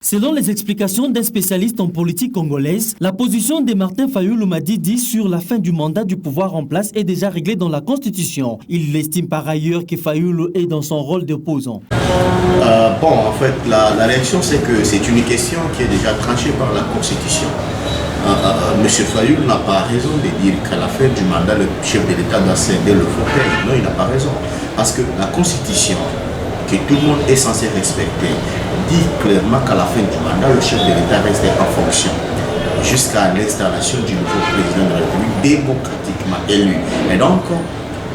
Selon les explications d'un spécialiste en politique congolaise, la position de Martin Fayulu Madidi sur la fin du mandat du pouvoir en place est déjà réglée dans la Constitution. Il estime par ailleurs que Fayulu est dans son rôle d'opposant. En fait, la réaction, c'est que c'est une question qui est déjà tranchée par la Constitution. Monsieur Fayulu n'a pas raison de dire qu'à la fin du mandat, le chef de l'État doit céder le fauteuil. Non, il n'a pas raison. Parce que la Constitution, que tout le monde est censé respecter, dit clairement qu'à la fin du mandat, le chef de l'État reste en fonction jusqu'à l'installation du nouveau président de la République démocratiquement élu. Et donc,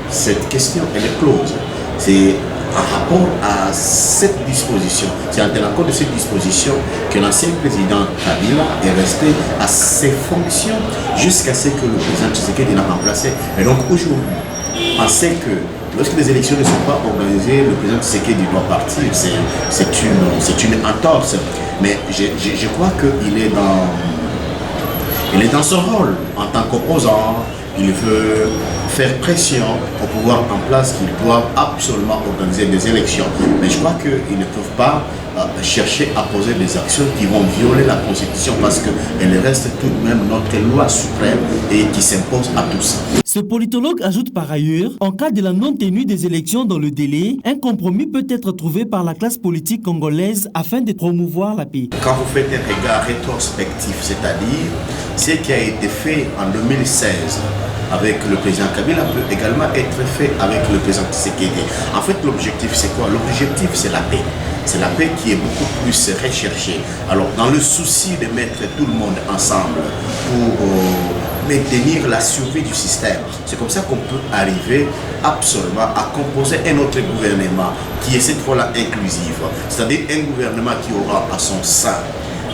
cette question, elle est close. C'est en rapport à cette disposition, c'est en tenant compte de cette disposition que l'ancien président Kabila est resté à ses fonctions jusqu'à ce que le président Tshisekedi l'a remplacé. Et donc aujourd'hui, on sait que lorsque les élections ne sont pas organisées, le président Tshisekedi doit partir. C'est une entorse. Mais je crois qu'il est dans son rôle en tant qu'opposant. Il veut faire pression au pouvoir en place qu'il doit absolument organiser des élections. Mais je crois qu'ils ne peuvent pas chercher à poser des actions qui vont violer la Constitution parce qu'elle reste tout de même notre loi suprême et qui s'impose à tous. Ce politologue ajoute par ailleurs, en cas de la non-tenue des élections dans le délai, un compromis peut être trouvé par la classe politique congolaise afin de promouvoir la paix. Quand vous faites un regard rétrospectif, c'est-à-dire ce qui a été fait en 2016 avec le président Kabila peut également être fait avec le président Tshisekedi. En fait, l'objectif c'est quoi? L'objectif c'est la paix. C'est la paix qui est beaucoup plus recherchée. Alors, dans le souci de mettre tout le monde ensemble pour maintenir la survie du système, c'est comme ça qu'on peut arriver absolument à composer un autre gouvernement qui est cette fois-là inclusif. C'est-à-dire un gouvernement qui aura à son sein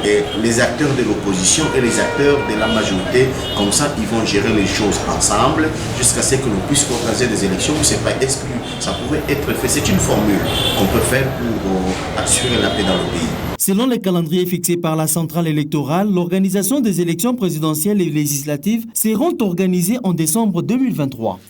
et les acteurs de l'opposition et les acteurs de la majorité, comme ça ils vont gérer les choses ensemble jusqu'à ce que l'on puisse organiser des élections où ce n'est pas exclu. Ça pourrait être fait. C'est une formule qu'on peut faire pour assurer la paix dans le pays. Selon le calendrier fixé par la centrale électorale, l'organisation des élections présidentielles et législatives seront organisées en décembre 2023.